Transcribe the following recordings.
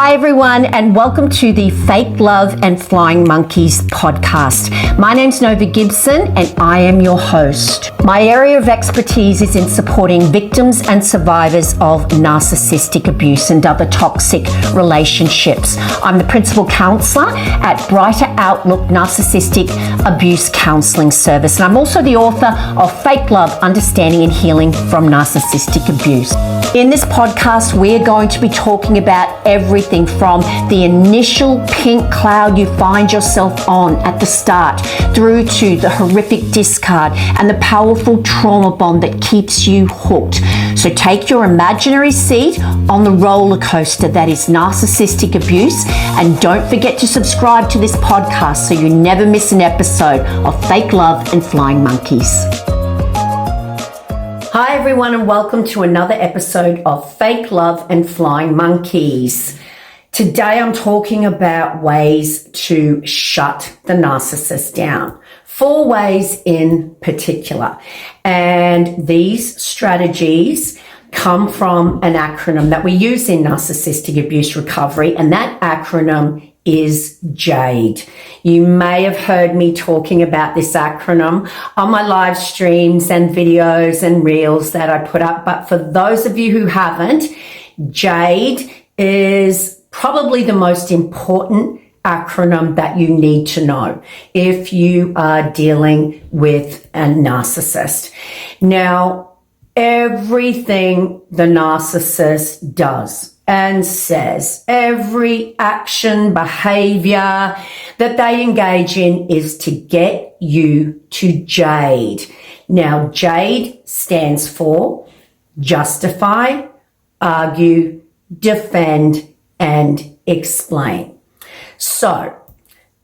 Hi everyone, and welcome to the Fake Love and Flying Monkeys podcast. My name's Nova Gibson and I am your host. My area of expertise is in supporting victims and survivors of narcissistic abuse and other toxic relationships. I'm the principal counsellor at Brighter Outlook Narcissistic Abuse Counselling Service, and I'm also the author of Fake Love, Understanding and Healing from Narcissistic Abuse. In this podcast, we're going to be talking about everything from the initial pink cloud you find yourself on at the start through to the horrific discard and the powerful trauma bond that keeps you hooked. So take your imaginary seat on the roller coaster that is narcissistic abuse, and don't forget to subscribe to this podcast so you never miss an episode of Fake Love and Flying Monkeys. Hi everyone, and welcome to another episode of Fake Love and Flying Monkeys. Today I'm talking about ways to shut the narcissist down. 4 ways in particular. And these strategies come from an acronym that we use in narcissistic abuse recovery, and that acronym is JADE. You may have heard me talking about this acronym on my live streams and videos and reels that I put up, but for those of you who haven't, JADE is probably the most important acronym that you need to know if you are dealing with a narcissist. Now, everything the narcissist does and says, every action, behavior that they engage in is to get you to JADE. Now, JADE stands for justify, argue, defend, and explain. So,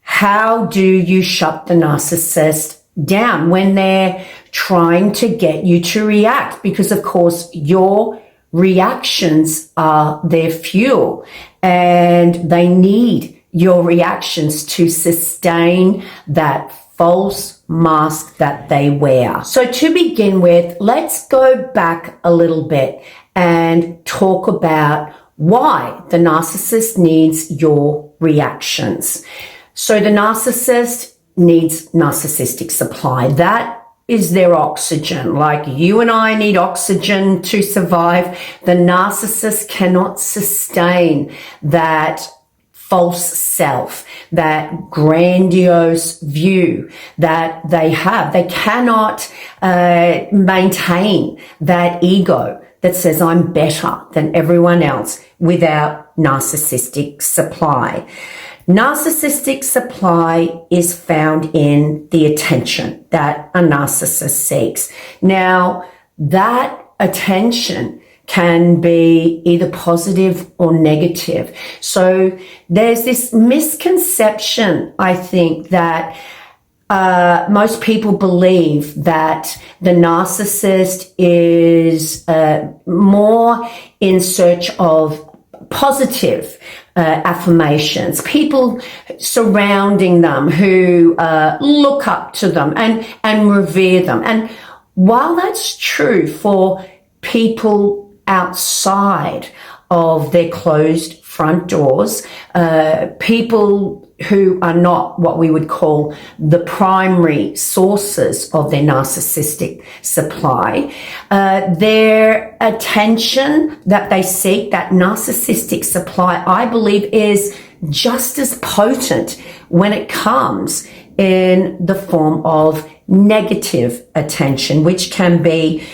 how do you shut the narcissist down when they're trying to get you to react? Because, of course, your reactions are their fuel, and they need your reactions to sustain that false mask that they wear. So to begin with, let's go back a little bit and talk about why the narcissist needs your reactions. So the narcissist needs narcissistic supply. That is their oxygen. Like you and I need oxygen to survive. The narcissist cannot sustain that false self, that grandiose view that they have. They cannot maintain that ego that says I'm better than everyone else without narcissistic supply. Narcissistic supply is found in the attention that a narcissist seeks. Now, that attention can be either positive or negative. So there's this misconception, I think, that most people believe that the narcissist is more in search of positive affirmations, people surrounding them who look up to them and revere them. And while that's true for people outside of their closed front doors, people who are not what we would call the primary sources of their narcissistic supply, their attention that they seek, that narcissistic supply, I believe is just as potent when it comes in the form of negative attention, which can be,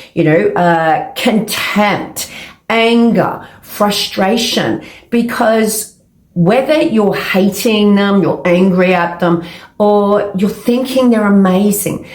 contempt, anger, frustration, because whether you're hating them, you're angry at them, or you're thinking they're amazing,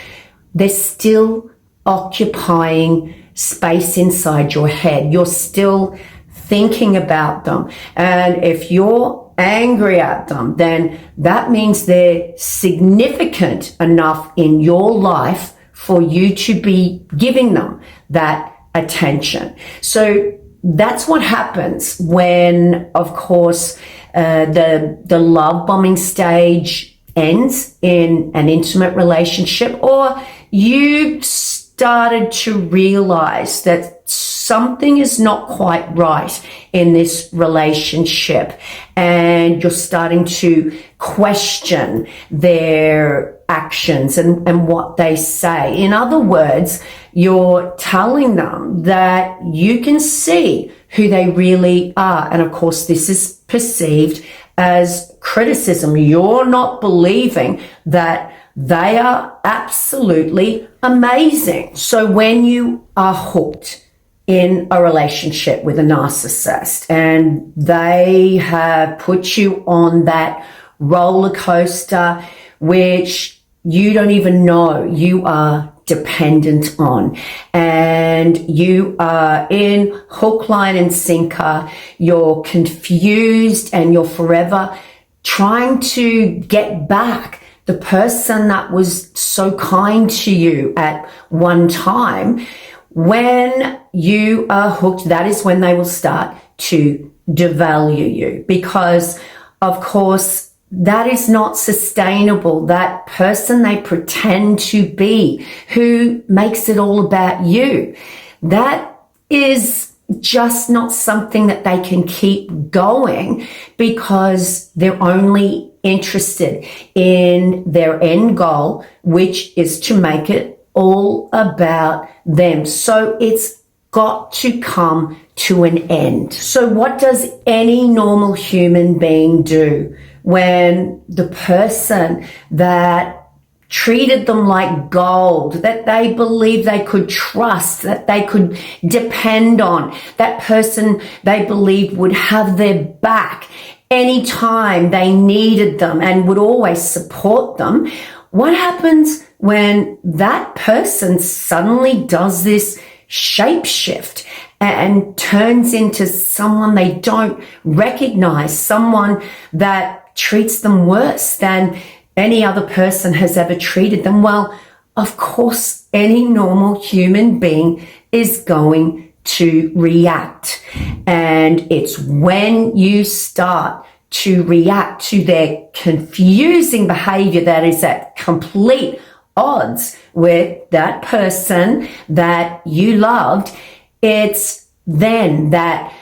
they're still occupying space inside your head. You're still thinking about them. And if you're angry at them, then that means they're significant enough in your life for you to be giving them that attention. So that's what happens when, of course, the love bombing stage ends in an intimate relationship, or you started to realize that something is not quite right in this relationship, and you're starting to question their actions and what they say. In other words, you're telling them that you can see who they really are. And of course, this is perceived as criticism. You're not believing that they are absolutely amazing. So when you are hooked in a relationship with a narcissist and they have put you on that roller coaster, which you don't even know you are dependent on, and you are in hook, line and sinker, you're confused and you're forever trying to get back the person that was so kind to you at one time. When you are hooked, that is when they will start to devalue you, because of course that is not sustainable. That person they pretend to be, who makes it all about you, that is just not something that they can keep going, because they're only interested in their end goal, which is to make it all about them. So it's got to come to an end. So what does any normal human being do when the person that treated them like gold, that they believe they could trust, that they could depend on, that person they believed would have their back anytime they needed them and would always support them? What happens when that person suddenly does this shapeshift and turns into someone they don't recognize, someone that treats them worse than any other person has ever treated them? Well, of course, any normal human being is going to react. And it's when you start to react to their confusing behavior that is at complete odds with that person that you loved, it's then that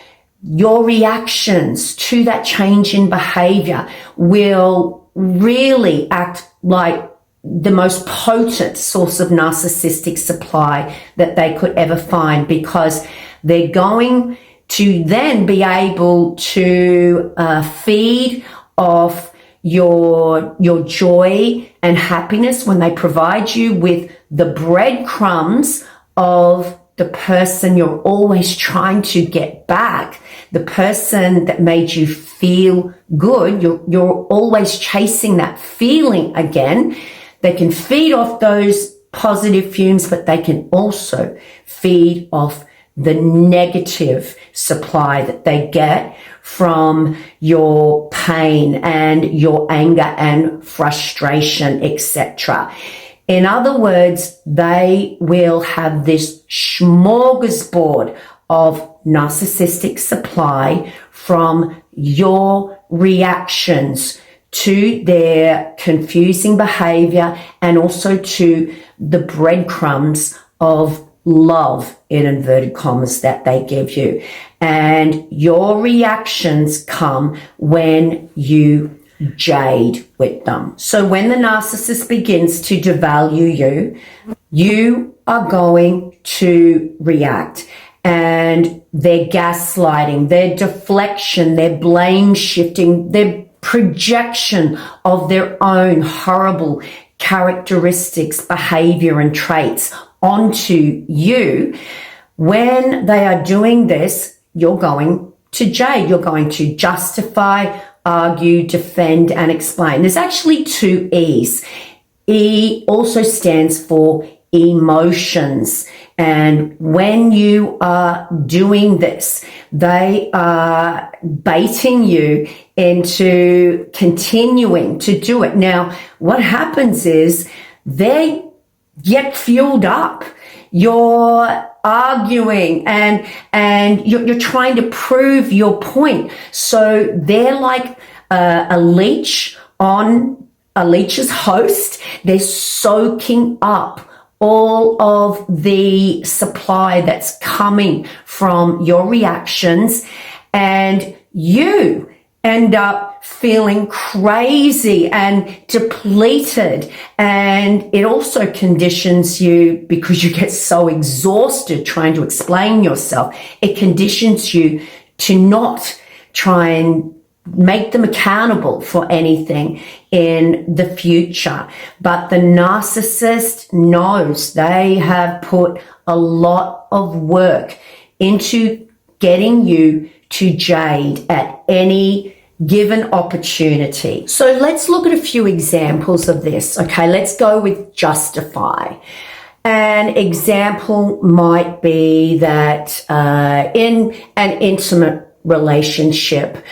your reactions to that change in behavior will really act like the most potent source of narcissistic supply that they could ever find, because they're going to then be able to feed off your joy and happiness when they provide you with the breadcrumbs of the person you're always trying to get back, the person that made you feel good. You're always chasing that feeling again. They can feed off those positive fumes, but they can also feed off the negative supply that they get from your pain and your anger and frustration, etc. In other words, they will have this smorgasbord of narcissistic supply from your reactions to their confusing behavior and also to the breadcrumbs of love, in inverted commas, that they give you. And your reactions come when you jade with them. So when the narcissist begins to devalue you, you are going to react. And their gaslighting, their deflection, their blame shifting, their projection of their own horrible characteristics, behavior, and traits onto you, when they are doing this, you're going to jade. You're going to justify, argue, defend, and explain. There's actually two E's. E also stands for emotions. And when you are doing this, they are baiting you into continuing to do it. Now, what happens is they get fueled up. You're arguing and you're trying to prove your point. So they're like a leech on a leech's host. They're soaking up all of the supply that's coming from your reactions, and you end up feeling crazy and depleted. And it also conditions you, because you get so exhausted trying to explain yourself, it conditions you to not try and make them accountable for anything in the future. But the narcissist knows they have put a lot of work into getting you to jade at any given opportunity. So let's look at a few examples of this. Okay, let's go with justify. An example might be that in an intimate relationship,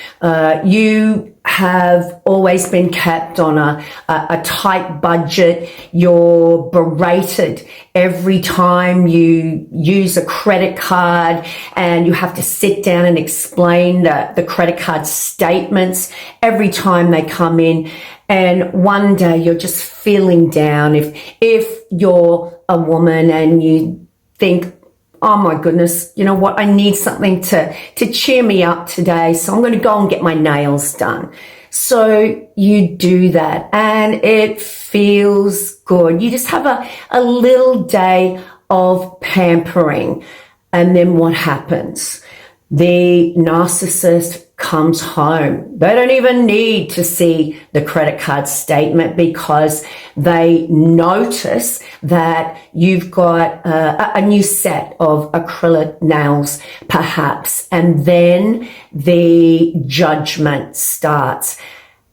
you have always been kept on a tight budget. You're berated every time you use a credit card, and you have to sit down and explain the credit card statements every time they come in. And one day you're just feeling down. If you're a woman and you think, oh my goodness, you know what? I need something to cheer me up today. So I'm going to go and get my nails done. So you do that and it feels good. You just have a little day of pampering. And then what happens? The narcissist comes home. They don't even need to see the credit card statement because they notice that you've got a new set of acrylic nails, perhaps, and then the judgment starts.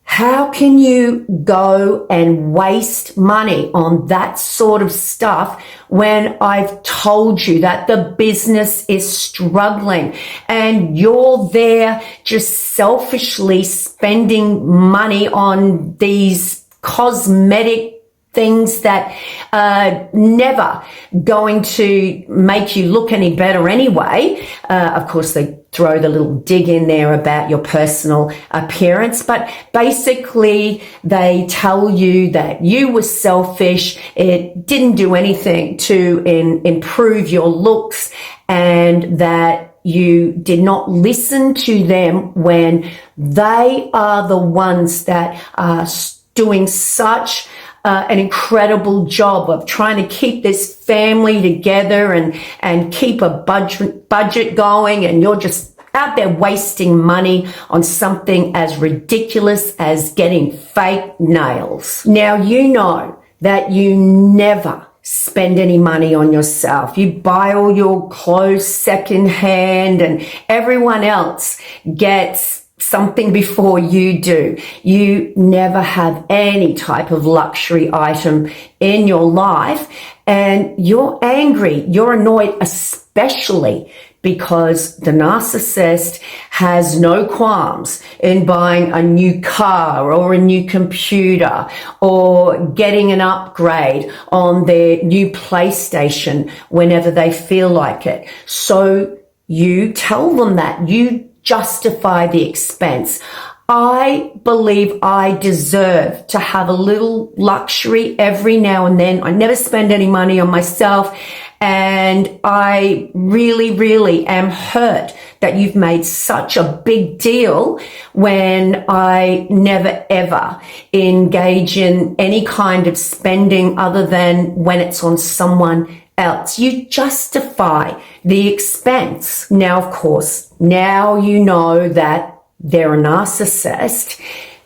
How can you go and waste money on that sort of stuff when I've told you that the business is struggling and you're there just selfishly spending money on these cosmetic things that are never going to make you look any better anyway? Of course, they throw the little dig in there about your personal appearance, but basically they tell you that you were selfish, it didn't do anything to improve your looks, and that you did not listen to them when they are the ones that are doing such an incredible job of trying to keep this family together and keep a budget going, and you're just out there wasting money on something as ridiculous as getting fake nails. Now, you know that you never spend any money on yourself. You buy all your clothes secondhand and everyone else gets something before you do. You never have any type of luxury item in your life, and you're angry, you're annoyed, especially because the narcissist has no qualms in buying a new car or a new computer or getting an upgrade on their new PlayStation whenever they feel like it. So you tell them that. You justify the expense. I believe I deserve to have a little luxury every now and then. I never spend any money on myself, and I really, really am hurt that you've made such a big deal when I never ever engage in any kind of spending other than when it's on someone else. You justify the expense. Now, of course, now you know that they're a narcissist.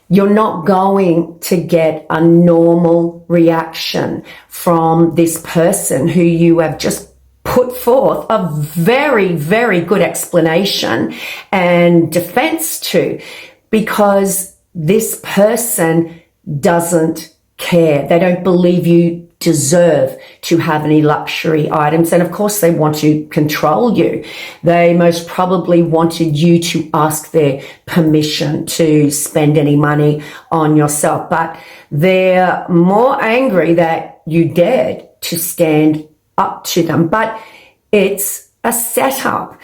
You're not going to get a normal reaction from this person who you have just put forth a very, very good explanation and defense to, because this person doesn't care. They don't believe you deserve to have any luxury items. And of course, they want to control you. They most probably wanted you to ask their permission to spend any money on yourself, but they're more angry that you dared to stand up to them. But it's a setup.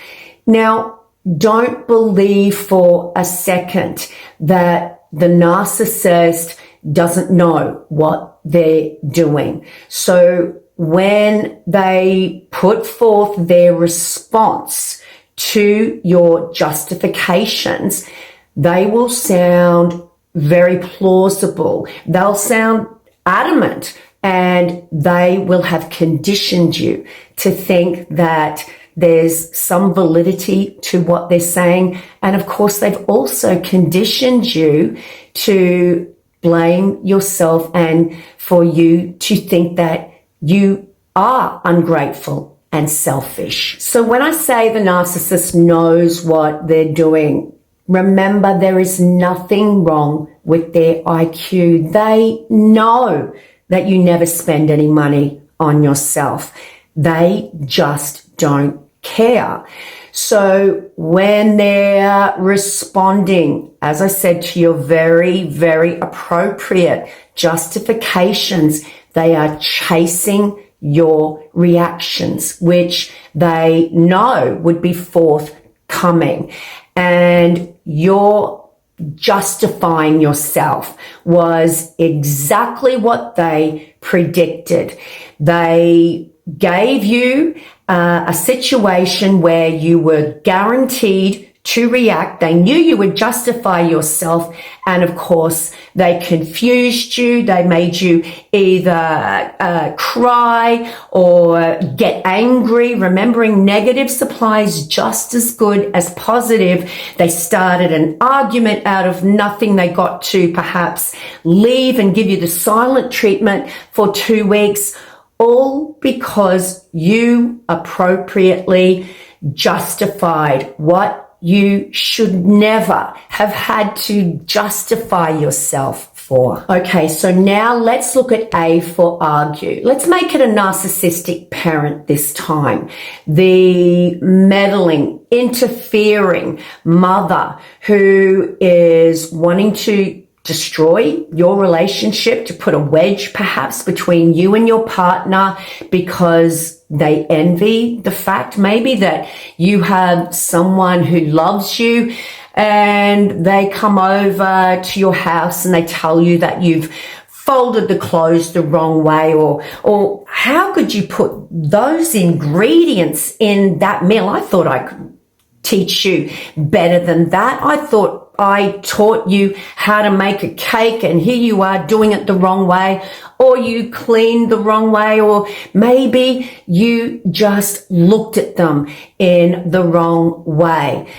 Now, don't believe for a second that the narcissist doesn't know what they're doing. So when they put forth their response to your justifications, they will sound very plausible. They'll sound adamant, and they will have conditioned you to think that there's some validity to what they're saying. And of course, they've also conditioned you to blame yourself and for you to think that you are ungrateful and selfish. So when I say the narcissist knows what they're doing, remember, there is nothing wrong with their IQ. They know that you never spend any money on yourself. They just don't care. So when they're responding, as I said, to your very, very appropriate justifications, they are chasing your reactions, which they know would be forthcoming. And your justifying yourself was exactly what they predicted. They gave you a situation where you were guaranteed to react. They knew you would justify yourself. And of course, they confused you. They made you either cry or get angry. Remembering negative supplies just as good as positive. They started an argument out of nothing. They got to perhaps leave and give you the silent treatment for 2 weeks, all because you appropriately justified what you should never have had to justify yourself for. Okay, so now let's look at A for argue. Let's make it a narcissistic parent this time. The meddling, interfering mother who is wanting to destroy your relationship, to put a wedge perhaps between you and your partner because they envy the fact maybe that you have someone who loves you, and they come over to your house and they tell you that you've folded the clothes the wrong way, or how could you put those ingredients in that meal? I thought I could teach you better than that. I thought I taught you how to make a cake, and here you are doing it the wrong way, or you cleaned the wrong way, or maybe you just looked at them in the wrong way.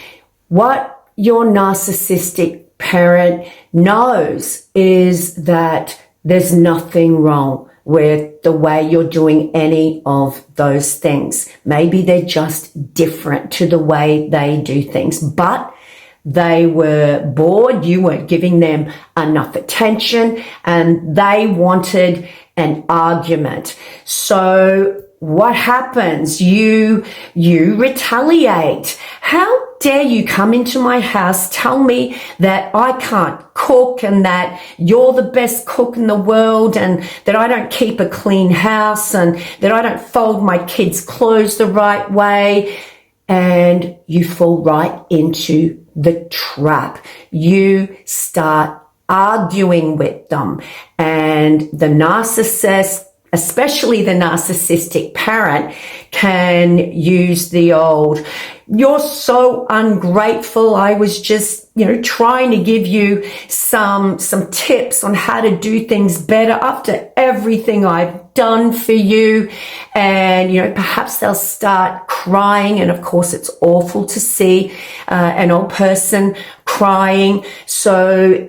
What your narcissistic parent knows is that there's nothing wrong with the way you're doing any of those things. Maybe they're just different to the way they do things, but they were bored, you weren't giving them enough attention, and they wanted an argument. So what happens? You retaliate. How dare you come into my house, tell me that I can't cook and that you're the best cook in the world and that I don't keep a clean house and that I don't fold my kids' clothes the right way. And you fall right into the trap. You start arguing with them, and the narcissist, especially the narcissistic parent, can use the old, "You're so ungrateful. I was just, trying to give you some tips on how to do things better after everything I've done for you." And, perhaps they'll start crying. And of course, it's awful to see an old person crying. So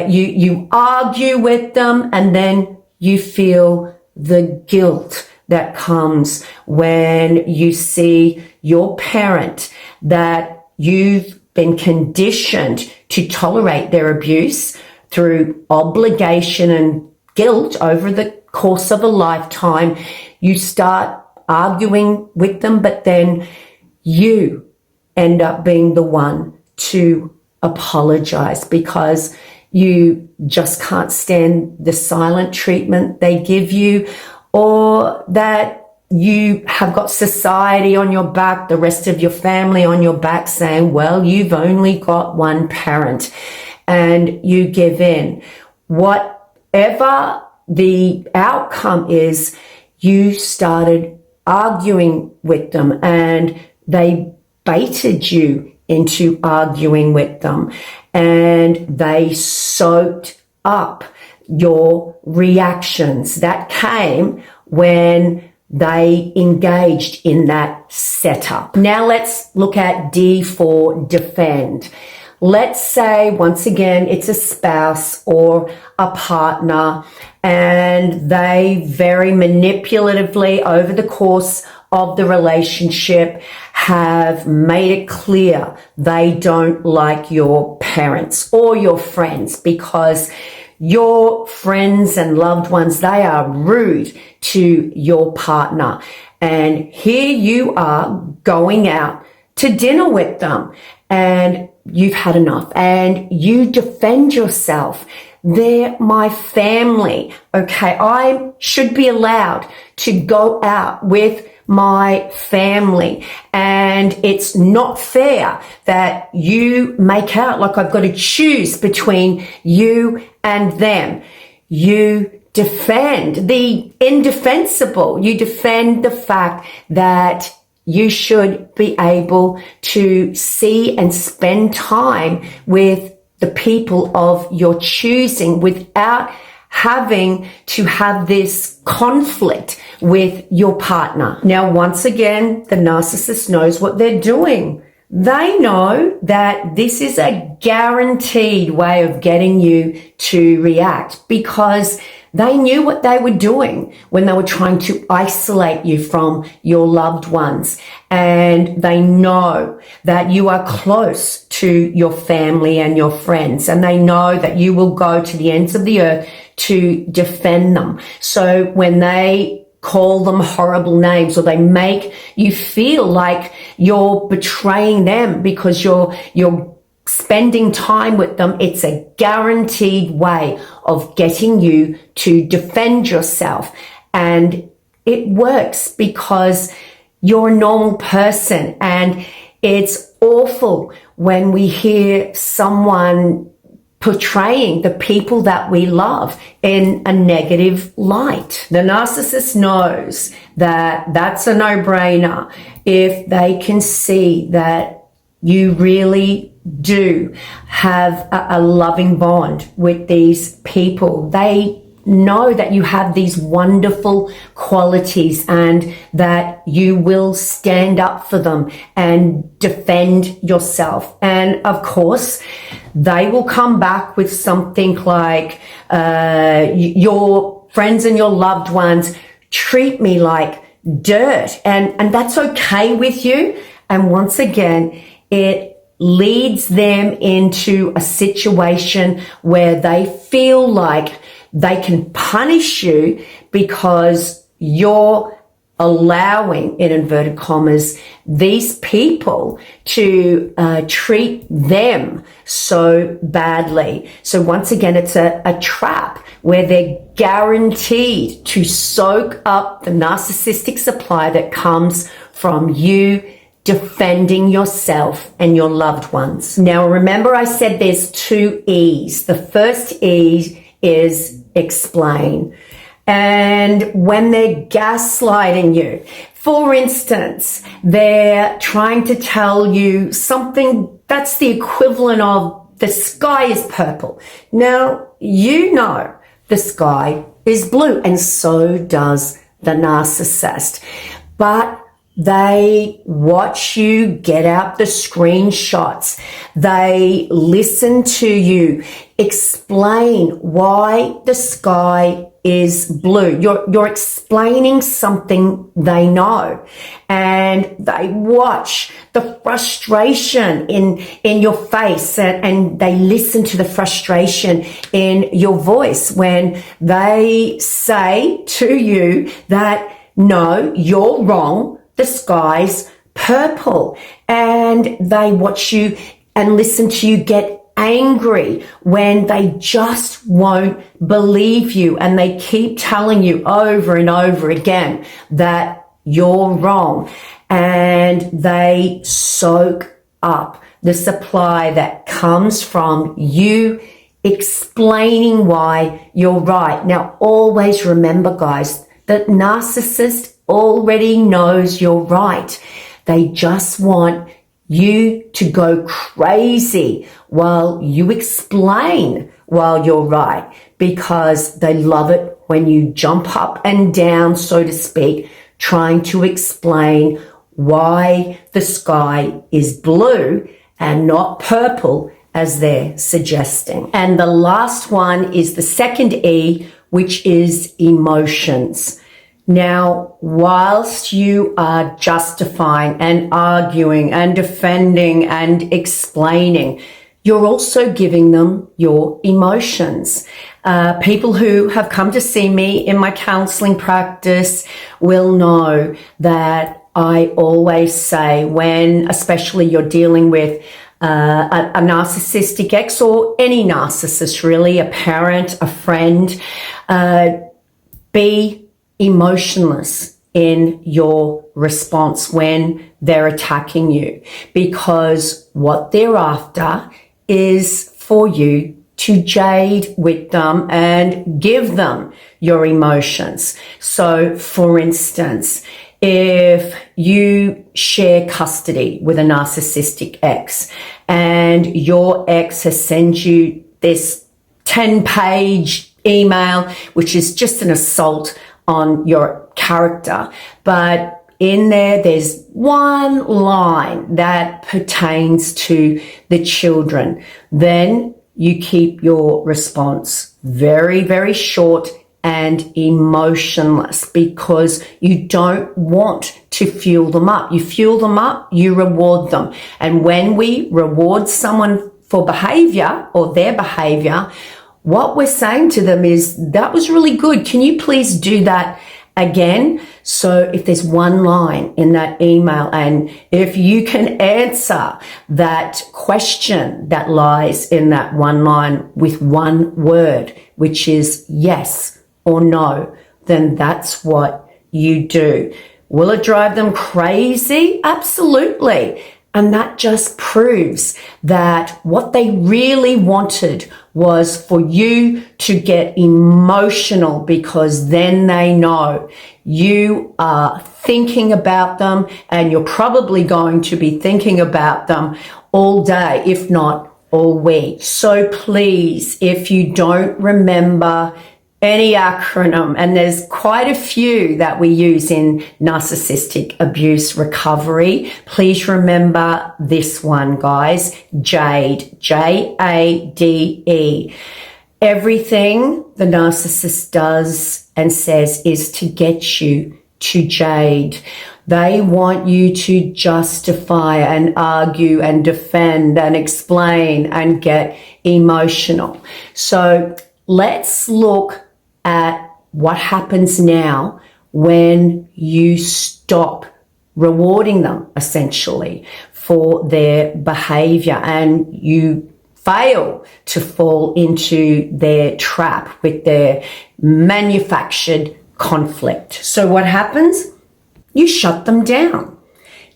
you argue with them, and then you feel the guilt that comes when you see your parent that you've been conditioned to tolerate their abuse through obligation and guilt over the course of a lifetime. You start arguing with them, but then you end up being the one to apologize because you just can't stand the silent treatment they give you, or that you have got society on your back, the rest of your family on your back, saying, well, you've only got one parent, and you give in. Whatever the outcome is, you started arguing with them and they baited you into arguing with them, and they soaked up your reactions that came when they engaged in that setup. Now let's look at D for defend. Let's say, once again, it's a spouse or a partner, and they very manipulatively over the course of the relationship have made it clear they don't like your parents or your friends, because your friends and loved ones, they are rude to your partner. And here you are going out to dinner with them, and you've had enough, and you defend yourself. They're my family. Okay, I should be allowed to go out with my family, and it's not fair that you make out like I've got to choose between you and them. You defend the indefensible. You defend the fact that you should be able to see and spend time with the people of your choosing without having to have this conflict with your partner. Now, once again, the narcissist knows what they're doing. They know that this is a guaranteed way of getting you to react, because they knew what they were doing when they were trying to isolate you from your loved ones. And they know that you are close to your family and your friends, and they know that you will go to the ends of the earth to defend them. So when they call them horrible names, or they make you feel like you're betraying them because you're spending time with them, it's a guaranteed way of getting you to defend yourself. And it works because you're a normal person, and it's awful when we hear someone portraying the people that we love in a negative light. The narcissist knows that that's a no-brainer if they can see that you really do have a loving bond with these people. They know that you have these wonderful qualities and that you will stand up for them and defend yourself. And of course, they will come back with something like, your friends and your loved ones treat me like dirt, and that's okay with you. And once again, it leads them into a situation where they feel like they can punish you because you're allowing, in inverted commas, these people to treat them so badly. So once again, it's a trap where they're guaranteed to soak up the narcissistic supply that comes from you defending yourself and your loved ones. Now, remember I said there's 2 E's. The first E is explain. And when they're gaslighting you, for instance, they're trying to tell you something that's the equivalent of the sky is purple. Now, you know the sky is blue, and so does the narcissist. But they watch you get out the screenshots. They listen to you explain why the sky is blue. You're explaining something they know, and they watch the frustration in your face, and they listen to the frustration in your voice when they say to you that, no, you're wrong, the sky's purple. And they watch you and listen to you get angry when they just won't believe you, and they keep telling you over and over again that you're wrong, and they soak up the supply that comes from you explaining why you're right. Now, always remember, guys, The narcissist already knows you're right. They just want you to go crazy while you explain while you're right, because they love it when you jump up and down, so to speak, trying to explain why the sky is blue and not purple as they're suggesting. And the last one is the second E, which is emotions. Now, whilst you are justifying and arguing and defending and explaining, you're also giving them your emotions. People who have come to see me in my counseling practice will know that I always say, when especially you're dealing with a narcissistic ex, or any narcissist really, a parent, a friend, be emotionless in your response when they're attacking you, because what they're after is for you to jade with them and give them your emotions. So, for instance, if you share custody with a narcissistic ex and your ex has sent you this 10-page email, which is just an assault on your character, but in there's one line that pertains to the children, then you keep your response very, very short and emotionless, because you don't want to fuel them up. You fuel them up, you reward them. And when we reward someone for behavior or their behavior, what we're saying to them is, that was really good. Can you please do that again? So if there's one line in that email, and if you can answer that question that lies in that one line with one word, which is yes or no, then that's what you do. Will it drive them crazy? Absolutely. And that just proves that what they really wanted was for you to get emotional, because then they know you are thinking about them, and you're probably going to be thinking about them all day, if not all week. So please, if you don't remember any acronym, and there's quite a few that we use in narcissistic abuse recovery, please remember this one, guys. JADE, J-A-D-E. Everything the narcissist does and says is to get you to jade. They want you to justify and argue and defend and explain and get emotional. So let's look at what happens now when you stop rewarding them, essentially, for their behavior, and you fail to fall into their trap with their manufactured conflict. So what happens? You shut them down.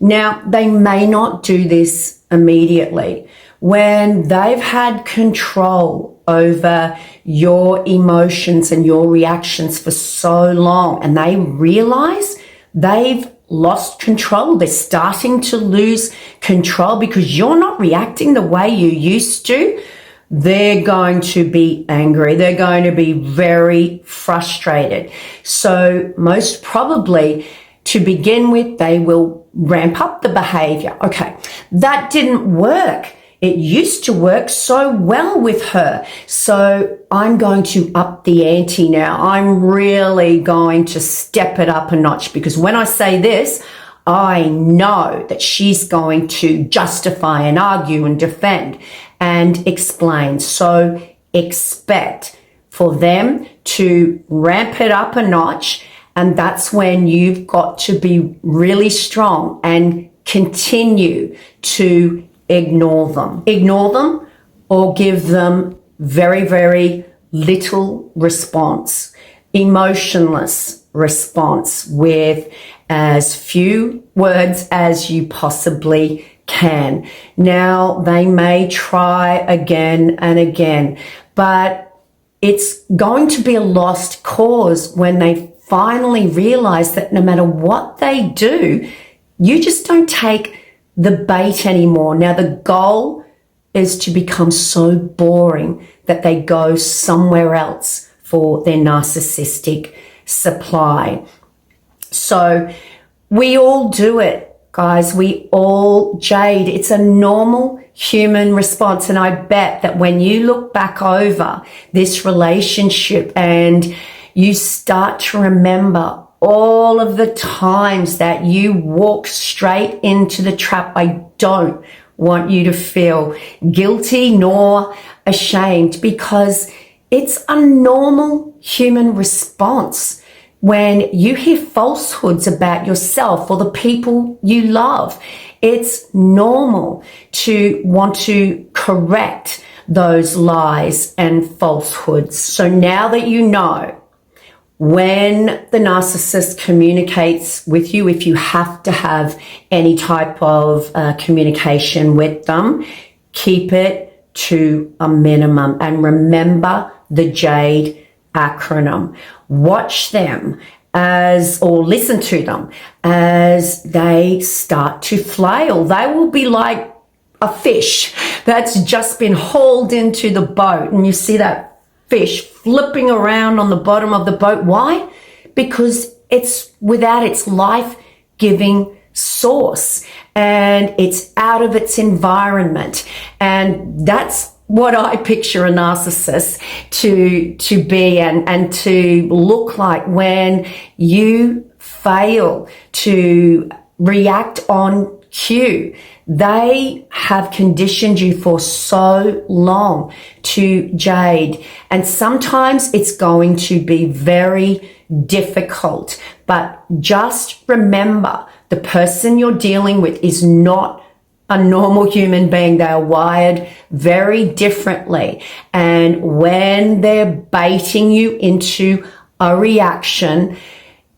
Now, they may not do this immediately. When they've had control over your emotions and your reactions for so long, and they realize they've lost control, they're starting to lose control because you're not reacting the way you used to, they're going to be angry. They're going to be very frustrated. So most probably, to begin with, they will ramp up the behavior. Okay, that didn't work. It used to work so well with her. So I'm going to up the ante now. I'm really going to step it up a notch, because when I say this, I know that she's going to justify and argue and defend and explain. So expect for them to ramp it up a notch. And that's when you've got to be really strong and continue to ignore them. Ignore them, or give them very, very little response. Emotionless response with as few words as you possibly can. Now, they may try again and again, but it's going to be a lost cause when they finally realize that no matter what they do, you just don't take the bait anymore. Now, the goal is to become so boring that they go somewhere else for their narcissistic supply. So we all do it, guys. We all jade. It's a normal human response. And I bet that when you look back over this relationship and you start to remember all of the times that you walk straight into the trap, I don't want you to feel guilty nor ashamed, because it's a normal human response. When you hear falsehoods about yourself or the people you love, it's normal to want to correct those lies and falsehoods. So now that you know, when the narcissist communicates with you, if you have to have any type of communication with them, keep it to a minimum. And remember the JADE acronym. Watch them or listen to them as they start to flail. They will be like a fish that's just been hauled into the boat, and you see that fish flipping around on the bottom of the boat. Why? Because it's without its life-giving source and it's out of its environment. And that's what I picture a narcissist to be and to look like when you fail to react on cue. They have conditioned you for so long to jade, and sometimes it's going to be very difficult. But just remember, the person you're dealing with is not a normal human being. They are wired very differently, and when they're baiting you into a reaction,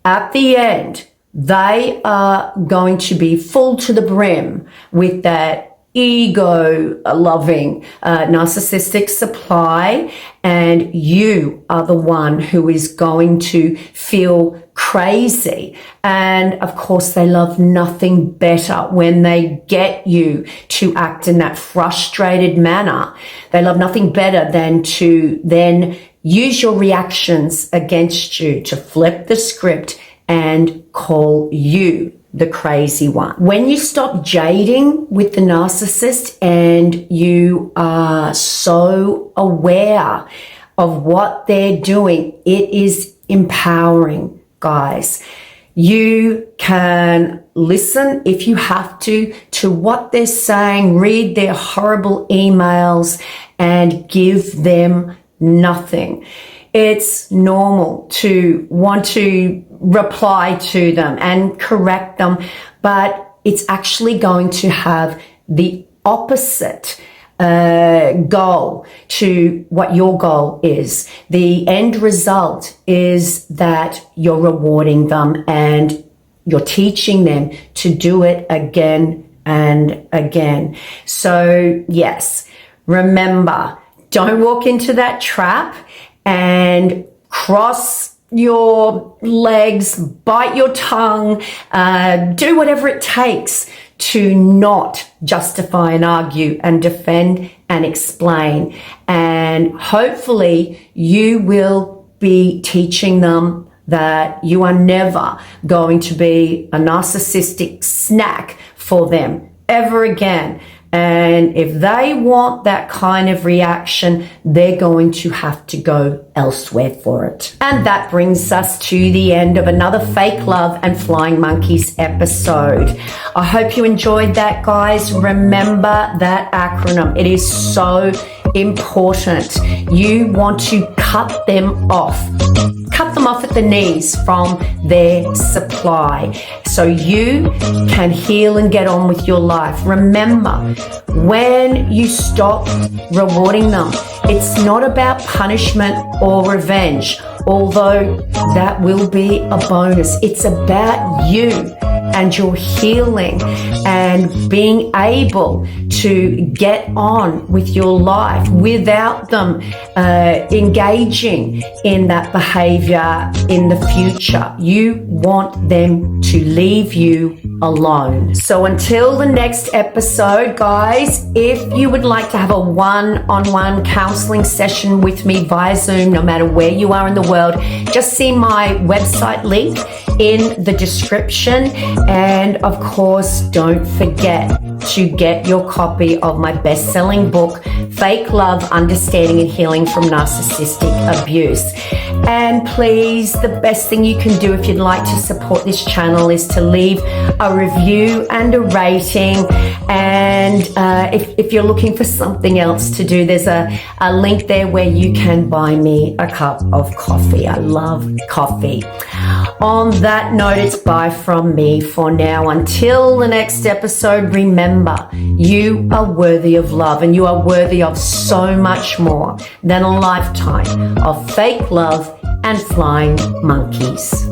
at the end, they are going to be full to the brim with that ego-loving narcissistic supply, and you are the one who is going to feel crazy. And of course, they love nothing better when they get you to act in that frustrated manner. They love nothing better than to then use your reactions against you, to flip the script and call you the crazy one. When you stop jading with the narcissist and you are so aware of what they're doing, it is empowering, guys. You can listen if you have to what they're saying, read their horrible emails and give them nothing. It's normal to want to reply to them and correct them, but it's actually going to have the opposite goal to what your goal is. The end result is that you're rewarding them and you're teaching them to do it again and again. So yes, remember, don't walk into that trap and cross your legs, bite your tongue, do whatever it takes to not justify and argue and defend and explain. And hopefully you will be teaching them that you are never going to be a narcissistic snack for them ever again. And if they want that kind of reaction, they're going to have to go elsewhere for it. And that brings us to the end of another Fake Love and Flying Monkeys episode. I hope you enjoyed that, guys. Remember that acronym. It is so important. You want to cut them off. Cut them off at the knees from their supply so you can heal and get on with your life. Remember, when you stop rewarding them, it's not about punishment or revenge, although that will be a bonus. It's about you and your healing and being able to get on with your life without them engaging in that behavior in the future. You want them to leave you alone. So until the next episode, guys, if you would like to have a one-on-one counseling session with me via Zoom, no matter where you are in the world, just see my website link in the description. And of course, don't forget to get your copy of my best-selling book, Fake Love, Understanding and Healing from Narcissistic Abuse. And please, the best thing you can do if you'd like to support this channel is to leave a review and a rating. And if you're looking for something else to do, there's a link there where you can buy me a cup of coffee. I love coffee. On that note, it's bye from me for now. Until the next episode, remember, you are worthy of love, and you are worthy of so much more than a lifetime of fake love and flying monkeys.